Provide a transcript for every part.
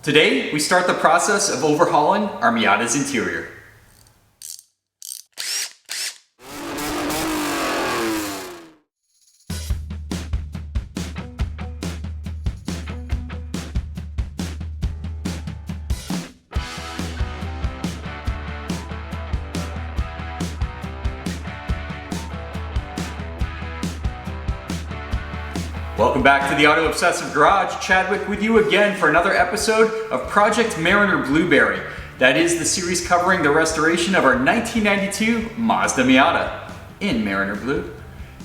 Today, we start the process of overhauling our Miata's interior. Welcome back to the Auto Obsessive Garage. Chadwick with you again for another episode of Project Mariner Blueberry. That is the series covering the restoration of our 1992 Mazda Miata in Mariner Blue.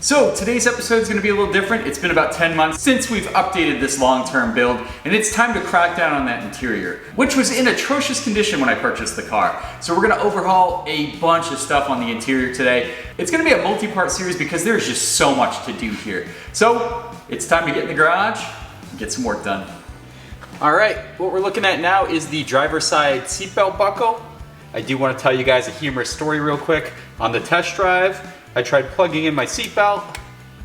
So today's episode is going to be a little different. It's been about 10 months since we've updated this long-term build, and it's time to crack down on that interior, which was in atrocious condition when I purchased the car. So we're going to overhaul a bunch of stuff on the interior today. It's going to be a multi-part series because there's just so much to do here. So it's time to get in the garage and get some work done. All right, what we're looking at now is the driver's side seatbelt buckle. I do want to tell you guys a humorous story real quick. On the test drive, I tried plugging in my seatbelt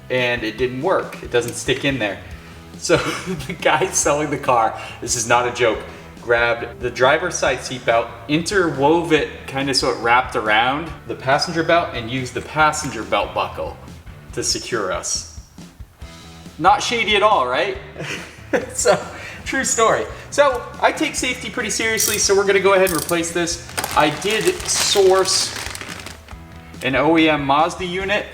and it didn't work. It doesn't stick in there. So the guy selling the car, this is not a joke, grabbed the driver's side seatbelt, interwove it kind of so it wrapped around the passenger belt and used the passenger belt buckle to secure us. Not shady at all, right? So, true story. So, I take safety pretty seriously, so we're gonna go ahead and replace this. I did source an OEM Mazda unit.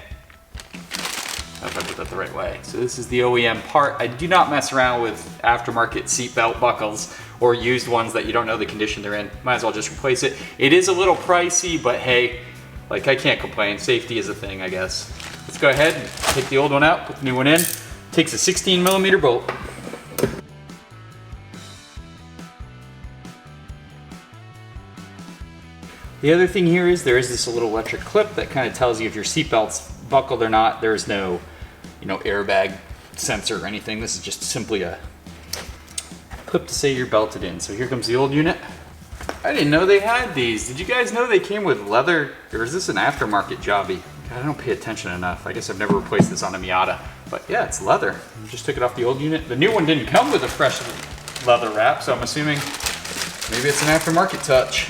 I hope I put that the right way. So this is the OEM part. I do not mess around with aftermarket seatbelt buckles or used ones that you don't know the condition they're in. Might as well just replace it. It is a little pricey, but hey, like I can't complain. Safety is a thing, I guess. Let's go ahead and take the old one out, put the new one in. Takes a 16mm bolt. The other thing here is there is this little electric clip that kind of tells you if your seatbelt's buckled or not. There's no, airbag sensor or anything. This is just simply a clip to say you're belted in. So here comes the old unit. I didn't know they had these. Did you guys know they came with leather? Or is this an aftermarket jobby? I don't pay attention enough. I guess I've never replaced this on a Miata. But yeah, it's leather. I just took it off the old unit. The new one didn't come with a fresh leather wrap, so I'm assuming maybe it's an aftermarket touch.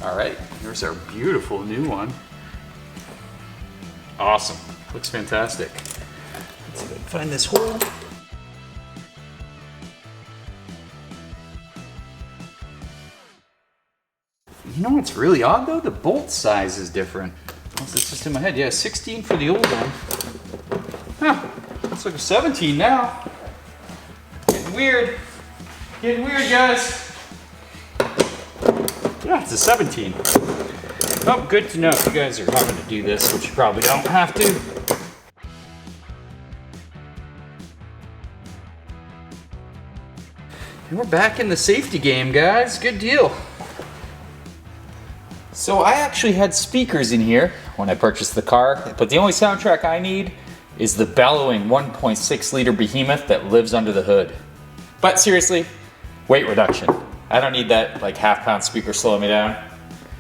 All right, here's our beautiful new one. Awesome, looks fantastic. Let's see if I can find this hole. You know what's really odd though? The bolt size is different. Unless it's just in my head. Yeah, 16 for the old one. Huh, looks like a 17 now. Getting weird. Getting weird, guys. Yeah, it's a 17. Oh, good to know if you guys are having to do this, which you probably don't have to. And we're back in the safety game, guys. Good deal. So I actually had speakers in here when I purchased the car, but the only soundtrack I need is the bellowing 1.6 liter behemoth that lives under the hood. But seriously, weight reduction. I don't need that like half-pound speaker slowing me down.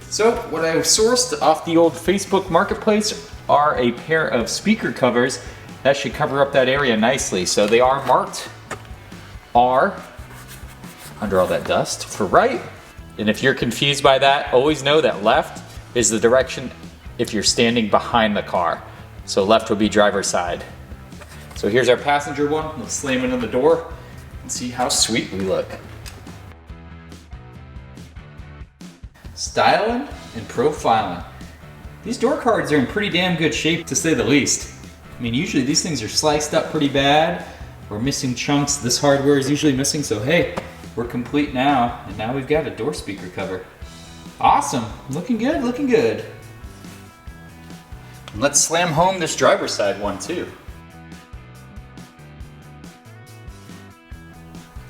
So what I sourced off the old Facebook Marketplace are a pair of speaker covers that should cover up that area nicely. So they are marked R, under all that dust, for right. And if you're confused by that, always know that left is the direction if you're standing behind the car. So left would be driver's side. So here's our passenger one. Let's slam it in the door and see how sweet we look. Styling and profiling. These door cards are in pretty damn good shape, to say the least. I mean, usually these things are sliced up pretty bad or missing chunks. This hardware is usually missing, so hey, we're complete now, and now we've got a door speaker cover. Awesome, looking good, looking good. And let's slam home this driver's side one too.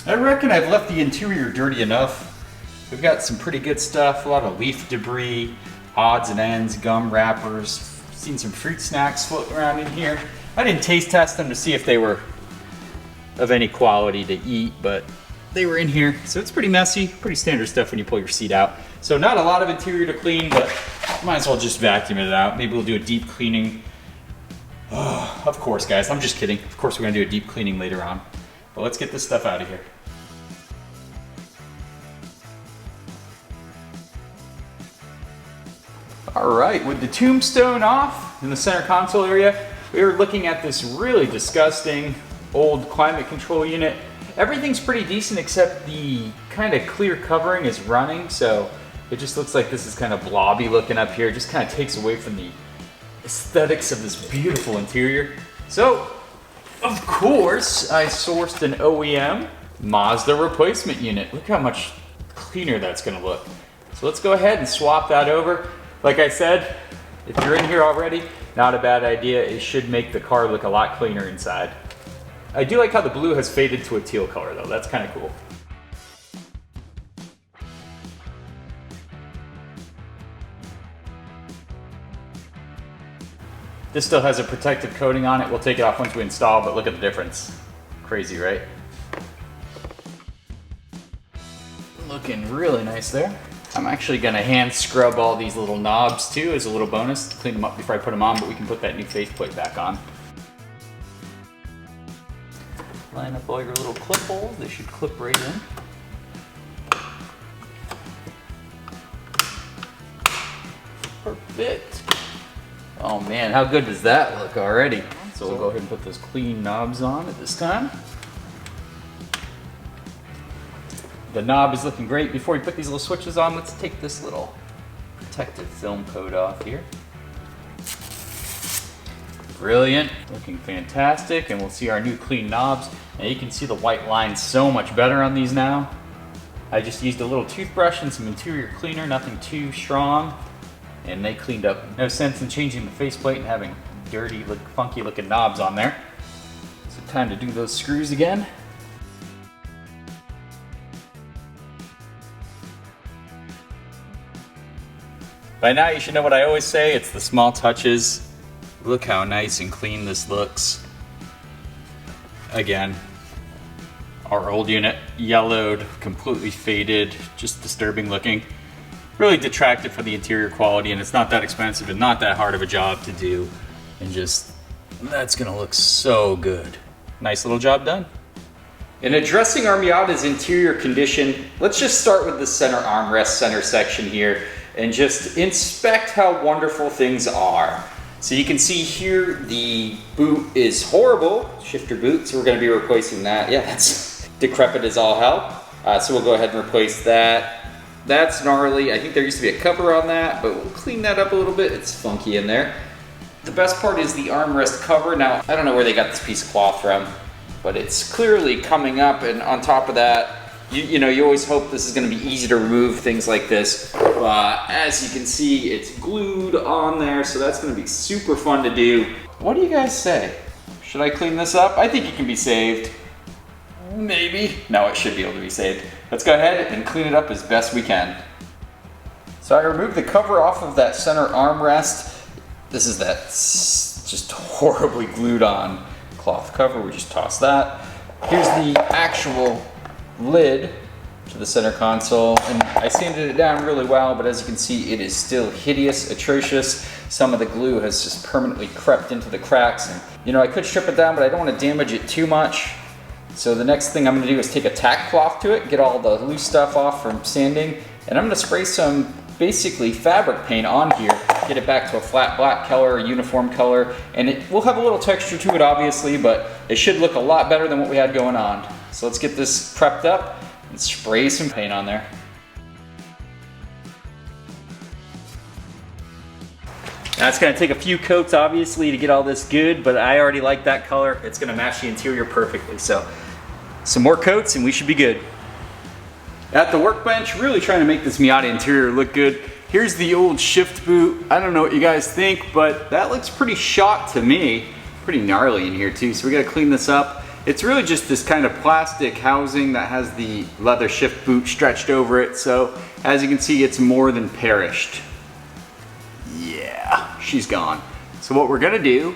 I reckon I've left the interior dirty enough. We've got some pretty good stuff, a lot of leaf debris, odds and ends, gum wrappers, seen some fruit snacks floating around in here. I didn't taste test them to see if they were of any quality to eat, but they were in here, so it's pretty messy, pretty standard stuff when you pull your seat out. So not a lot of interior to clean, but might as well just vacuum it out. Maybe we'll do a deep cleaning. Oh, of course, guys, I'm just kidding. Of course we're gonna do a deep cleaning later on. But let's get this stuff out of here. All right, with the tombstone off in the center console area, we were looking at this really disgusting old climate control unit. Everything's pretty decent except the kind of clear covering is running, so it just looks like this is kind of blobby looking up here. It just kind of takes away from the aesthetics of this beautiful interior. So, of course, I sourced an OEM Mazda replacement unit. Look how much cleaner that's gonna look. So let's go ahead and swap that over. Like I said, if you're in here already, not a bad idea. It should make the car look a lot cleaner inside. I do like how the blue has faded to a teal color though. That's kind of cool. This still has a protective coating on it. We'll take it off once we install, but look at the difference. Crazy, right? Looking really nice there. I'm actually gonna hand scrub all these little knobs too as a little bonus to clean them up before I put them on, but we can put that new faceplate back on. Line up all your little clip holes. They should clip right in. Perfect. Oh man, how good does that look already? So we'll go ahead and put those clean knobs on at this time. The knob is looking great. Before we put these little switches on, let's take this little protective film coat off here. Brilliant, looking fantastic, and we'll see our new clean knobs. Now you can see the white lines so much better on these now. I just used a little toothbrush and some interior cleaner, nothing too strong, and they cleaned up. No sense in changing the faceplate and having dirty, funky looking knobs on there. So time to do those screws again. By now you should know what I always say, it's the small touches. Look how nice and clean this looks. Again, our old unit, yellowed, completely faded, just disturbing looking. Really detracted for the interior quality, and it's not that expensive and not that hard of a job to do. And just, that's gonna look so good. Nice little job done. In addressing our Miata's interior condition, let's just start with the center armrest center section here and just inspect how wonderful things are. So you can see here the boot is horrible, shifter boot, so we're gonna be replacing that. Yeah, that's decrepit as all hell. So we'll go ahead and replace that. That's gnarly. I think there used to be a cover on that, but we'll clean that up a little bit. It's funky in there. The best part is the armrest cover. Now, I don't know where they got this piece of cloth from, but it's clearly coming up, and on top of that, you know, you always hope this is going to be easy to remove, things like this. As you can see, it's glued on there, so that's going to be super fun to do. What do you guys say? Should I clean this up? I think it can be saved. Maybe. No, it should be able to be saved. Let's go ahead and clean it up as best we can. So I removed the cover off of that center armrest. This is that just horribly glued on cloth cover. We just toss that. Here's the actual lid to the center console, and I sanded it down really well, but as you can see, it is still hideous, atrocious. Some of the glue has just permanently crept into the cracks, and you know, I could strip it down, but I don't want to damage it too much. So the next thing I'm going to do is take a tack cloth to it, get all the loose stuff off from sanding, and I'm going to spray some basically fabric paint on here, get it back to a flat black color, a uniform color, and it will have a little texture to it obviously, but it should look a lot better than what we had going on. So let's get this prepped up and spray some paint on there. Now it's gonna take a few coats obviously to get all this good, but I already like that color. It's gonna match the interior perfectly. So some more coats and we should be good. At the workbench, really trying to make this Miata interior look good. Here's the old shift boot. I don't know what you guys think, but that looks pretty shot to me. Pretty gnarly in here too, so we gotta clean this up. It's really just this kind of plastic housing that has the leather shift boot stretched over it, so as you can see, it's more than perished. Yeah, she's gone. So what we're gonna do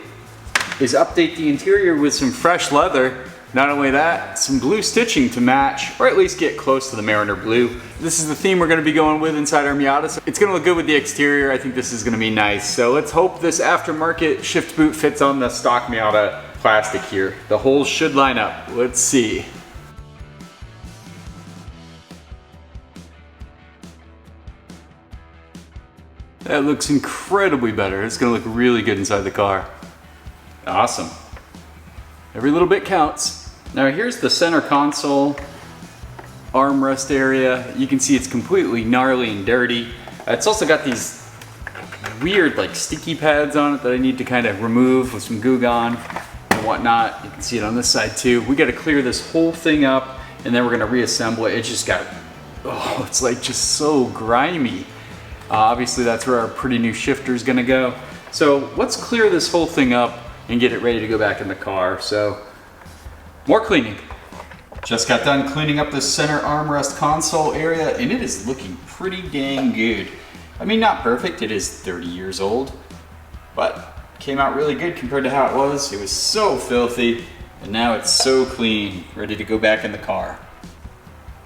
is update the interior with some fresh leather. Not only that, some blue stitching to match, or at least get close to the Mariner blue. This is the theme we're gonna be going with inside our Miata. So it's gonna look good with the exterior. I think this is gonna be nice. So let's hope this aftermarket shift boot fits on the stock Miata plastic here. The holes should line up. Let's see. That looks incredibly better. It's gonna look really good inside the car. Awesome. Every little bit counts. Now here's the center console armrest area. You can see it's completely gnarly and dirty. It's also got these weird like sticky pads on it that I need to kind of remove with some Goo Gone and whatnot. You can see it on this side too. We got to clear this whole thing up and then we're going to reassemble it. It just got, oh, it's like just so grimy. Obviously that's where our pretty new shifter is going to go. So let's clear this whole thing up and get it ready to go back in the car. So more cleaning. Just got done cleaning up the center armrest console area and it is looking pretty dang good. I mean, not perfect, it is 30 years old, but came out really good compared to how it was. It was so filthy and now it's so clean, ready to go back in the car.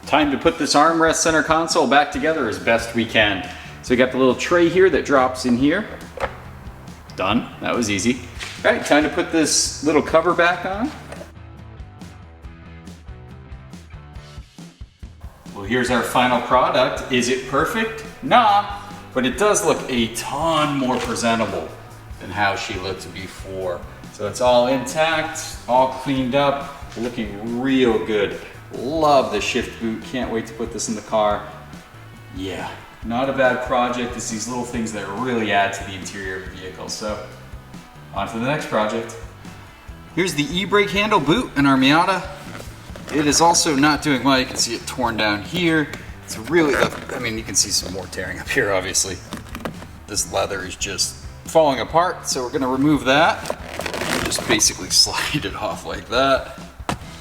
Time to put this armrest center console back together as best we can. So we got the little tray here that drops in here. Done, that was easy. All right, time to put this little cover back on. Well, here's our final product. Is it perfect? Nah, but it does look a ton more presentable than how she looked before. So it's all intact, all cleaned up, looking real good. Love the shift boot, can't wait to put this in the car. Yeah, not a bad project. It's these little things that really add to the interior of the vehicle. So, on to the next project. Here's the e-brake handle boot in our Miata. It is also not doing well. You can see it torn down here. It's really, I mean, you can see some more tearing up here, obviously. This leather is just falling apart, so we're gonna remove that. Just basically slide it off like that.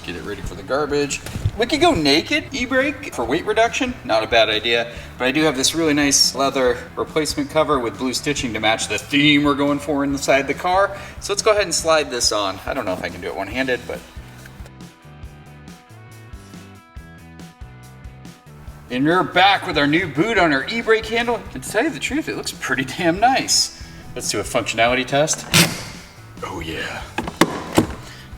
Get it ready for the garbage. We could go naked e-brake for weight reduction. Not a bad idea, but I do have this really nice leather replacement cover with blue stitching to match the theme we're going for inside the car. So let's go ahead and slide this on. I don't know if I can do it one-handed, but and we're back with our new boot on our e-brake handle. And to tell you the truth, it looks pretty damn nice. Let's do a functionality test. Oh yeah.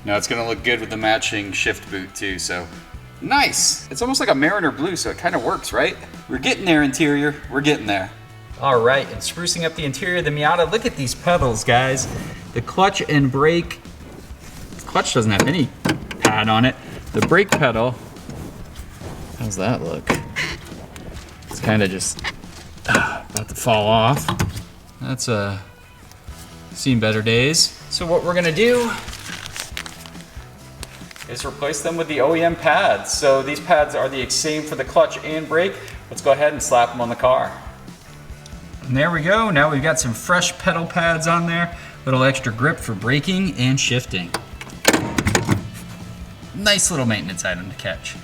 Now it's gonna look good with the matching shift boot too, so nice. It's almost like a Mariner blue, so it kind of works, right? We're getting there, interior. We're getting there. All right, and sprucing up the interior of the Miata. Look at these pedals, guys. The clutch and brake. The clutch doesn't have any pad on it. The brake pedal. How's that look? It's kind of just about to fall off. That's seen better days. So what we're gonna do is replace them with the OEM pads. So these pads are the same for the clutch and brake. Let's go ahead and slap them on the car. And there we go. Now we've got some fresh pedal pads on there. Little extra grip for braking and shifting. Nice little maintenance item to catch.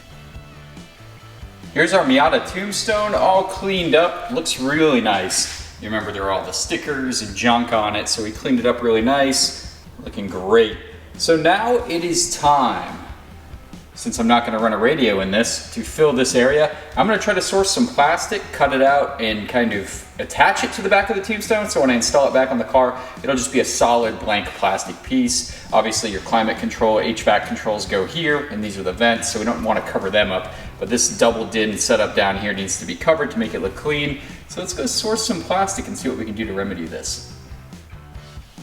Here's our Miata Tombstone, all cleaned up. Looks really nice. You remember there were all the stickers and junk on it, so we cleaned it up really nice. Looking great. So now it is time, since I'm not gonna run a radio in this, to fill this area. I'm gonna try to source some plastic, cut it out, and kind of attach it to the back of the Tombstone, so when I install it back on the car, it'll just be a solid blank plastic piece. Obviously your climate control, HVAC controls go here, and these are the vents, so we don't wanna cover them up. But this double din setup down here needs to be covered to make it look clean. So let's go source some plastic and see what we can do to remedy this.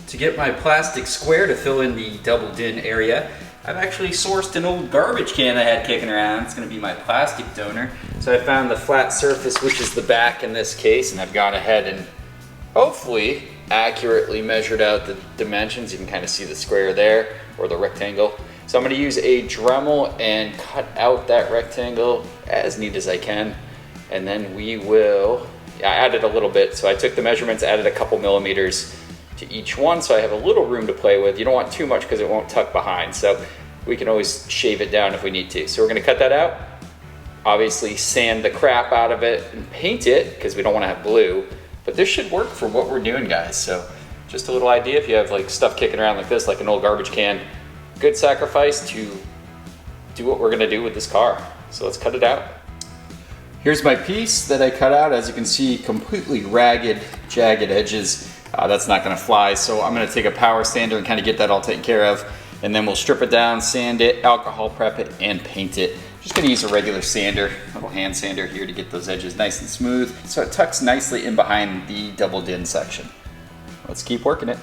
To get my plastic square to fill in the double din area, I've actually sourced an old garbage can I had kicking around. It's gonna be my plastic donor. So I found the flat surface, which is the back in this case, and I've gone ahead and hopefully accurately measured out the dimensions. You can kind of see the square there, or the rectangle. So I'm gonna use a Dremel and cut out that rectangle as neat as I can. And then we will, I added a little bit. So I took the measurements, added a couple millimeters to each one, so I have a little room to play with. You don't want too much because it won't tuck behind. So we can always shave it down if we need to. So we're gonna cut that out. Obviously sand the crap out of it and paint it because we don't wanna have blue. But this should work for what we're doing, guys. So just a little idea, if you have like stuff kicking around like this, like an old garbage can, good sacrifice to do what we're gonna do with this car. So let's cut it out. Here's my piece that I cut out. As you can see, completely ragged, jagged edges. That's not gonna fly. So I'm gonna take a power sander and kind of get that all taken care of. And then we'll strip it down, sand it, alcohol prep it, and paint it. Just gonna use a regular sander, little hand sander here to get those edges nice and smooth so it tucks nicely in behind the double din section. Let's keep working it.